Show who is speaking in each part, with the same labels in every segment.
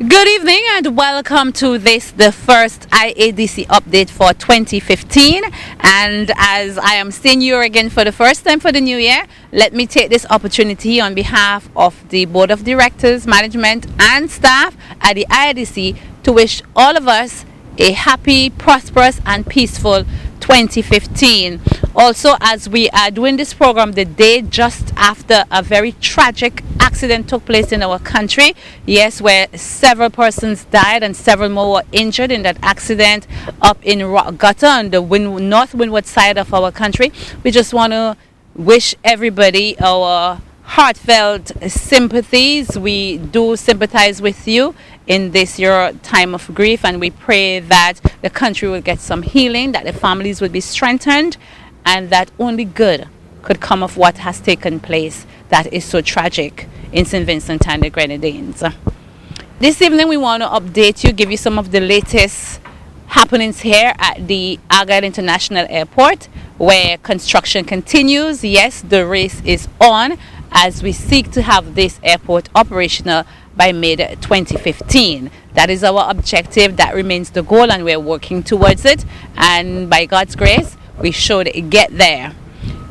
Speaker 1: Good evening and welcome to the first IADC update for 2015. And as I am seeing you again for the first time for the new year, let me take this opportunity on behalf of the Board of Directors, Management and staff at the IADC to wish all of us a happy, prosperous and peaceful 2015. Also, as we are doing this program the day just after a very tragic accident took place in our country, yes, where several persons died and several more were injured in that accident up in Rock Gutter on the north windward side of our country, we just want to wish everybody our heartfelt sympathies. We do sympathize with you in this your time of grief, and we pray that the country will get some healing, that the families will be strengthened, and that only good could come of what has taken place that is so tragic in St. Vincent and the Grenadines. This evening we want to update you, give you some of the latest happenings here at the Argyle International Airport, where construction continues. Yes, the race is on as we seek to have this airport operational by mid-2015. That is our objective, that remains the goal, and we're working towards it, and by God's grace we should get there.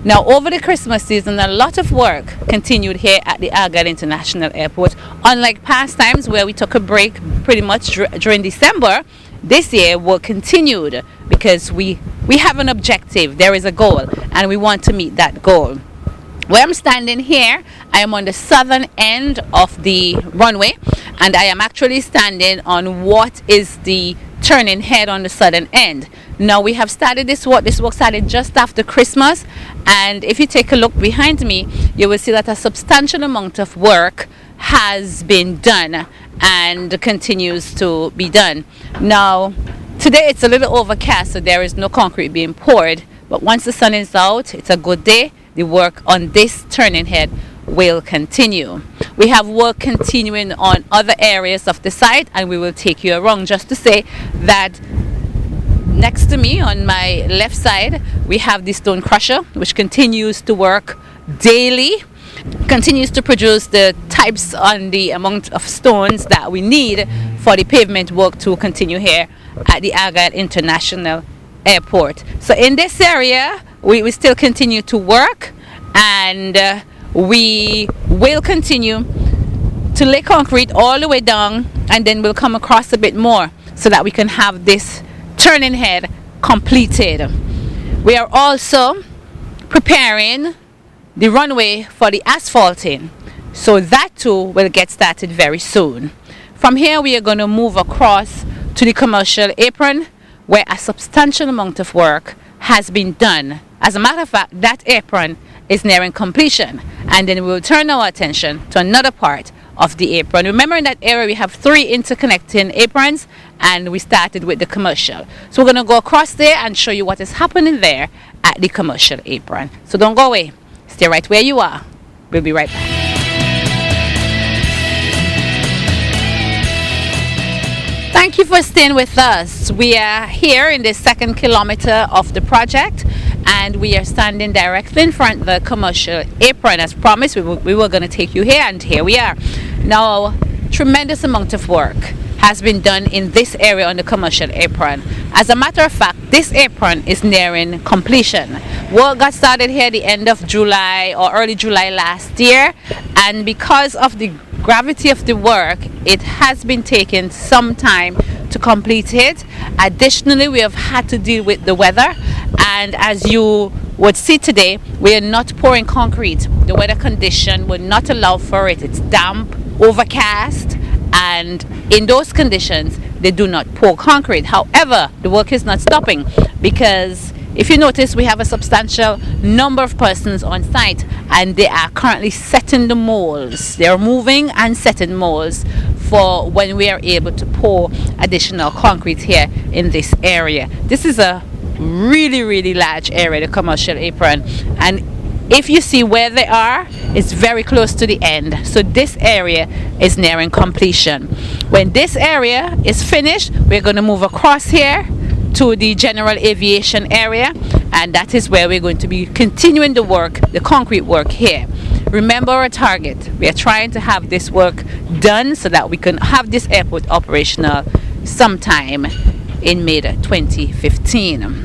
Speaker 1: Now, over the Christmas season, a lot of work continued here at the Argyle International Airport. Unlike past times where we took a break pretty much during December, this year work continued because we have an objective, there is a goal, and we want to meet that goal. Where I'm standing here, I am on the southern end of the runway, and I am actually standing on what is the turning head on the southern end. Now, we have started this work started just after Christmas, and if you take a look behind me, you will see that a substantial amount of work has been done and continues to be done. Now, today it's a little overcast, so there is no concrete being poured, but once the sun is out, it's a good day. The work on this turning head will continue. We have work continuing on other areas of the site, and we will take you around. Just to say that next to me on my left side, we have the stone crusher, which continues to work daily, continues to produce the types on the amount of stones that we need for the pavement work to continue here at the Argyle International Airport. So in this area, we still continue to work, and we will continue to lay concrete all the way down, and then we'll come across a bit more so that we can have this turning head completed. We are also preparing the runway for the asphalting, so that too will get started very soon. From here we are going to move across to the commercial apron, where a substantial amount of work has been done. As a matter of fact, that apron is nearing completion, and then we will turn our attention to another part of the apron. Remember, in that area we have 3 interconnecting aprons, and we started with the commercial. So we're going to go across there and show you what is happening there at the commercial apron. So don't go away, stay right where you are. We'll be right back. Thank you for staying with us. We are here in the second kilometer of the project, and we are standing directly in front of the commercial apron. As promised, we were going to take you here, and here we are. Now, tremendous amount of work has been done in this area on the commercial apron. As a matter of fact, this apron is nearing completion. Work got started here the end of July or early July last year, and because of the gravity of the work, it has been taking some time to complete it. Additionally, we have had to deal with the weather, and as you would see today, we are not pouring concrete. The weather condition would not allow for it. It's damp, overcast, and in those conditions they do not pour concrete. However, the work is not stopping, because if you notice, we have a substantial number of persons on site, and they are currently setting the molds. They are moving and setting molds for when we are able to pour additional concrete here in this area. This is a really large area, the commercial apron, and if you see where they are, it's very close to the end. So this area is nearing completion. When this area is finished, we're going to move across here to the general aviation area, and that is where we're going to be continuing the work, the concrete work here. Remember our target. We are trying to have this work done so that we can have this airport operational sometime in mid-2015.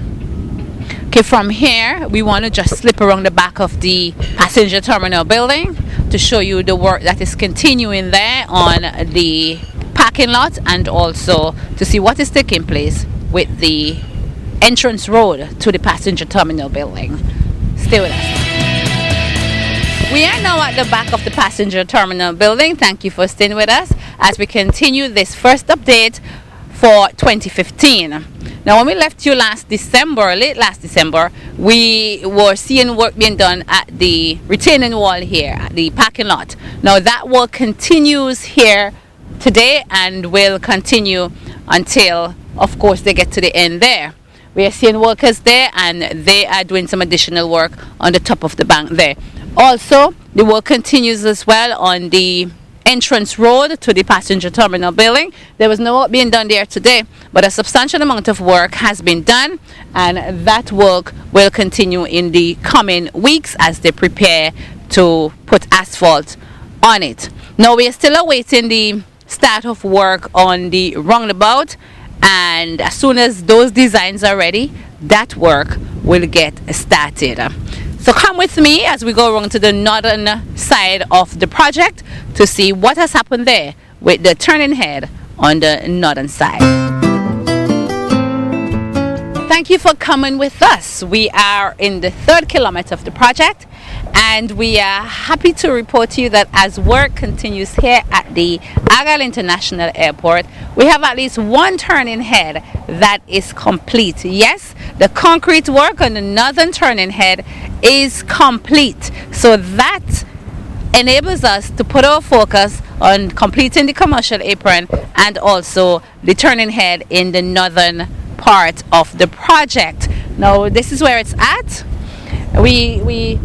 Speaker 1: Okay, from here we want to just slip around the back of the passenger terminal building to show you the work that is continuing there on the parking lot, and also to see what is taking place with the entrance road to the passenger terminal building. Stay with us. We are now at the back of the passenger terminal building. Thank you for staying with us as we continue this first update for 2015. Now, when we left you late last December, we were seeing work being done at the retaining wall here at the parking lot. Now, that work continues here today and will continue until, of course, they get to the end there. We are seeing workers there, and they are doing some additional work on the top of the bank there. Also, the work continues as well on the entrance road to the passenger terminal building. There was no work being done there today, but a substantial amount of work has been done, and that work will continue in the coming weeks as they prepare to put asphalt on it. Now, we are still awaiting the start of work on the roundabout, and as soon as those designs are ready, that work will get started. So come with me as we go around to the northern side of the project to see what has happened there with the turning head on the northern side. Thank you for coming with us. We are in the 3rd kilometer of the project, and we are happy to report to you that as work continues here at the Argyle International Airport, we have at least one turning head that is complete. Yes, the concrete work on the northern turning head is complete. So that enables us to put our focus on completing the commercial apron and also the turning head in the northern part of the project. Now, this is where it's at. We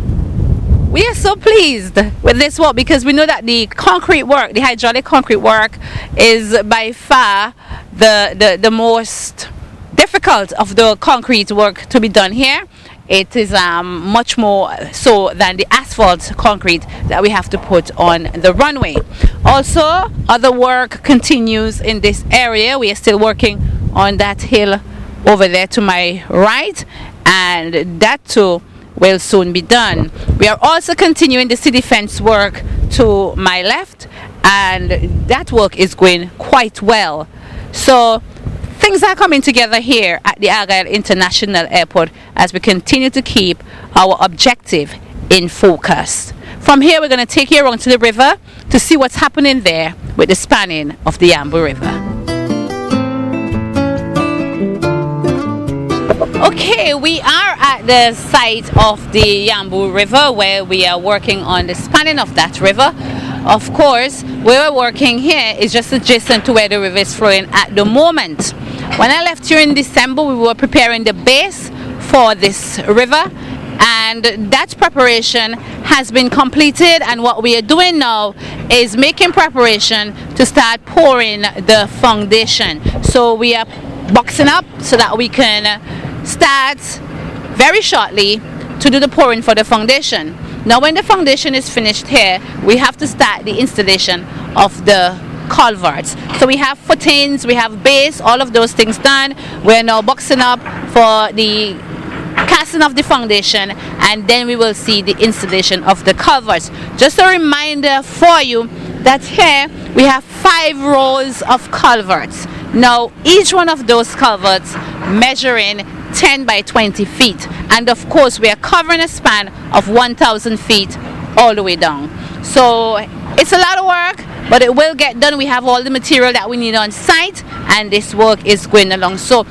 Speaker 1: are so pleased with this work because we know that the concrete work, the hydraulic concrete work, is by far the most difficult of the concrete work to be done here. It is much more so than the asphalt concrete that we have to put on the runway. Also, other work continues in this area. We are still working on that hill over there to my right, and that too will soon be done. We are also continuing the city fence work to my left, and that work is going quite well. So things are coming together here at the Argyle International Airport as we continue to keep our objective in focus. From here, we're going to take you around to the river to see what's happening there with the spanning of the Ambu River. Okay, we are at the site of the Ambu River where we are working on the spanning of that river. Of course, where we're working here is just adjacent to where the river is flowing at the moment. When I left here in December, we were preparing the base for this river, and that preparation has been completed, and what we are doing now is making preparation to start pouring the foundation. So we are boxing up so that we can start very shortly to do the pouring for the foundation. Now, when the foundation is finished here, we have to start the installation of the culverts. So we have footings, we have base, all of those things done. We're now boxing up for the casting of the foundation, and then we will see the installation of the culverts. Just a reminder for you that here we have 5 rows of culverts. Now, each one of those culverts measuring 10 by 20 feet, and of course we are covering a span of 1,000 feet all the way down. So it's a lot of work, but it will get done. We have all the material that we need on site, and this work is going along. So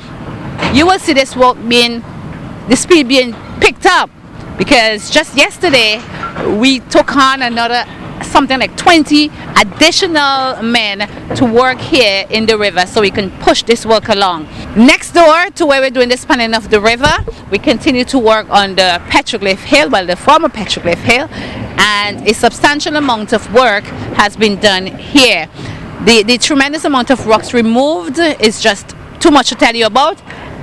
Speaker 1: you will see this work the speed being picked up, because just yesterday we took on something like 20 additional men to work here in the river so we can push this work along. Next door to where we're doing the spanning of the river, we continue to work on the petroglyph hill, the former petroglyph hill, and a substantial amount of work has been done here. The tremendous amount of rocks removed is just too much to tell you about,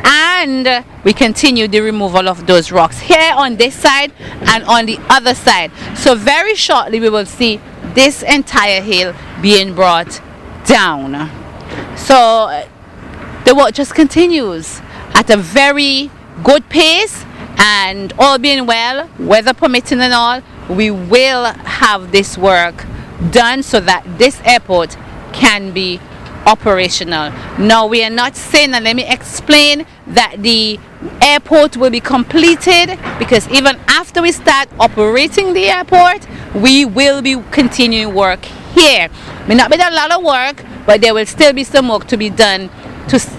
Speaker 1: and we continue the removal of those rocks here on this side and on the other side. So very shortly we will see this entire hill being brought down. So the work just continues at a very good pace, and all being well, weather permitting and all, we will have this work done so that this airport can be operational. Now, we are not saying, and let me explain, that the airport will be completed, because even after we start operating the airport, we will be continuing work here. May not be a lot of work, but there will still be some work to be done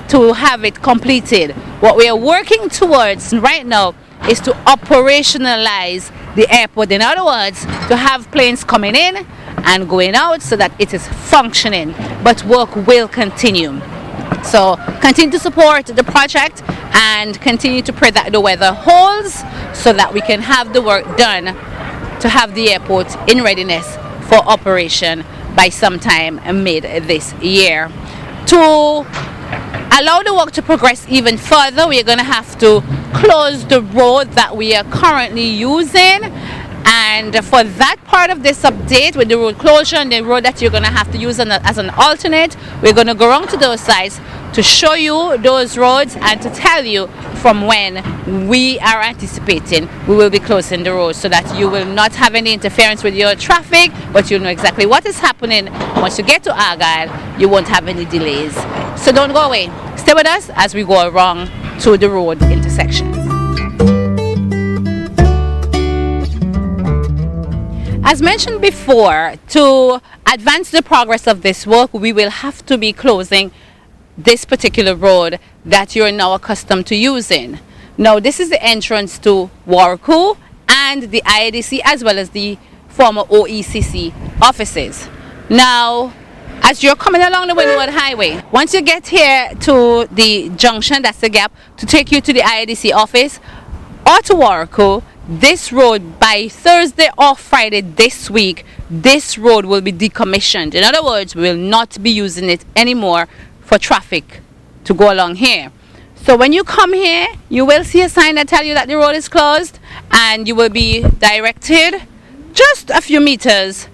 Speaker 1: to have it completed. What we are working towards right now is to operationalize the airport. In other words, to have planes coming in and going out so that it is functioning, but work will continue. So continue to support the project and continue to pray that the weather holds so that we can have the work done to have the airport in readiness for operation by sometime mid this year. To allow the work to progress even further, we are going to have to close the road that we are currently using, and for that part of this update with the road closure and the road that you're going to have to use as an alternate, we're going to go around to those sites to show you those roads and to tell you from when we are anticipating we will be closing the road, so that you will not have any interference with your traffic, but you'll know exactly what is happening. Once you get to Argyle, you won't have any delays. So don't go away. Stay with us as we go around to the road intersections. As mentioned before, to advance the progress of this work, we will have to be closing this particular road that you're now accustomed to using. Now, this is the entrance to Warku and the IADC, as well as the former OECC offices. Now, as you're coming along the Windward Highway, once you get here to the junction, that's the gap, to take you to the IADC office or to Warku, this road, by Thursday or Friday this week, this road will be decommissioned. In other words, we will not be using it anymore for traffic to go along here. So when you come here, you will see a sign that tells you that the road is closed, and you will be directed just a few meters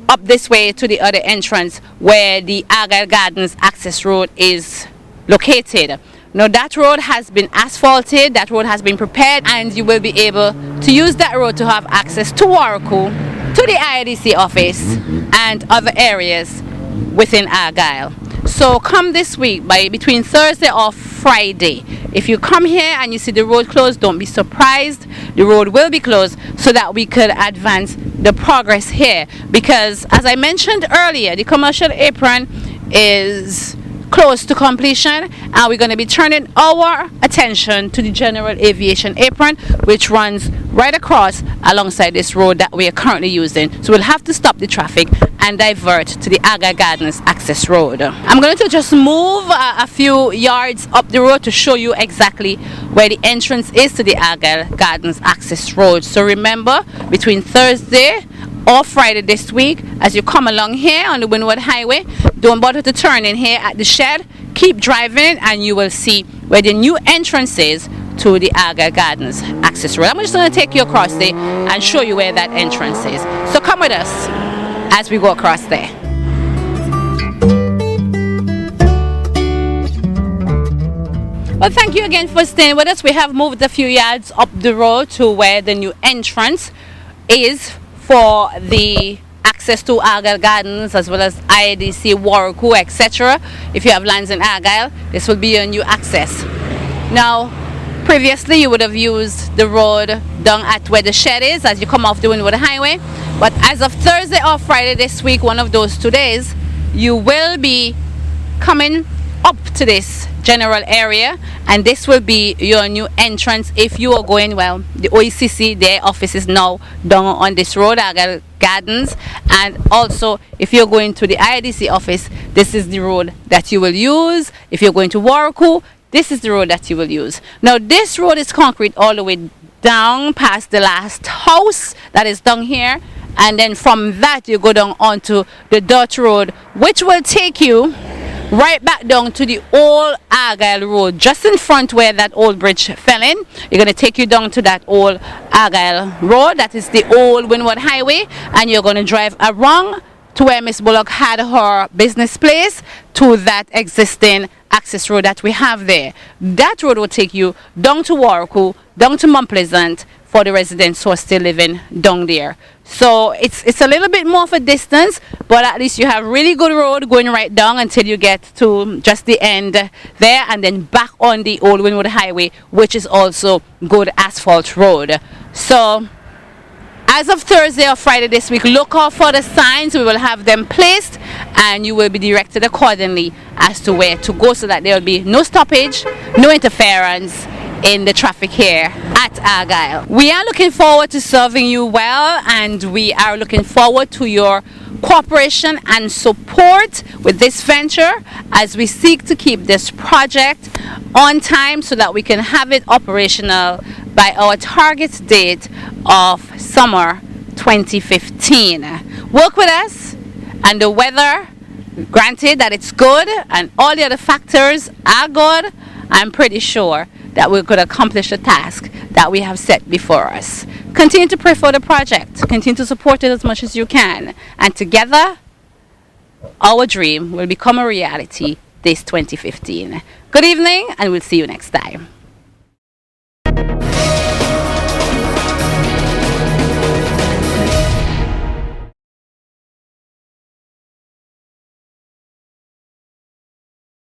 Speaker 1: up this way to the other entrance where the Argyle Gardens access road is located. Now, that road has been asphalted, that road has been prepared, and you will be able to use that road to have access to Warku, to the IADC office, and other areas within Argyle. So come this week, between Thursday or Friday, if you come here and you see the road closed, don't be surprised. The road will be closed so that we could advance the progress here, because as I mentioned earlier, the commercial apron is close to completion, and we're going to be turning our attention to the general aviation apron, which runs right across alongside this road that we are currently using. So we'll have to stop the traffic and divert to the Argyle Gardens access road. I'm going to just move a few yards up the road to show you exactly where the entrance is to the Argyle Gardens access road. So remember, between Thursday or Friday this week, as you come along here on the Windward Highway, don't bother to turn in here at the shed. Keep driving and you will see where the new entrance is to the Argyle Gardens access road. I'm just going to take you across there and show you where that entrance is. So come with us as we go across there. Well, thank you again for staying with us. We have moved a few yards up the road to where the new entrance is for the access to Argyle Gardens, as well as IADC, Warku, etc. If you have lands in Argyle, this will be your new access. Now, previously you would have used the road down at where the shed is as you come off the Windward Highway, but as of Thursday or Friday this week, one of those 2 days, you will be coming up to this general area, and this will be your new entrance if you are going, well, the OECC, their office is now down on this road, Argyle Gardens, and also if you're going to the IADC office, this is the road that you will use. If you're going to Warku, this is the road that you will use. Now, this road is concrete all the way down past the last house that is down here, and then from that you go down onto the dirt road, which will take you right back down to the old Argyle road, just in front where that old bridge fell in. You're going to take you down to that old Argyle road, that is the old Windward Highway, and you're going to drive around to where Miss Bullock had her business place to that existing access road that we have there. That road will take you down to Warwick, down to Mount Pleasant for the residents who are still living down there. So it's a little bit more of a distance, but at least you have really good road going right down until you get to just the end there, and then back on the Old Wynwood Highway, which is also good asphalt road. So as of Thursday or Friday this week, look out for the signs. We will have them placed and you will be directed accordingly as to where to go, so that there will be no stoppage, no interference in the traffic here at Argyle. We are looking forward to serving you well, and we are looking forward to your cooperation and support with this venture as we seek to keep this project on time so that we can have it operational by our target date of summer 2015. Work with us, and the weather, granted that it's good and all the other factors are good, I'm pretty sure that we could accomplish the task that we have set before us. Continue to pray for the project. Continue to support it as much as you can. And together, our dream will become a reality this 2015. Good evening, and we'll see you next time.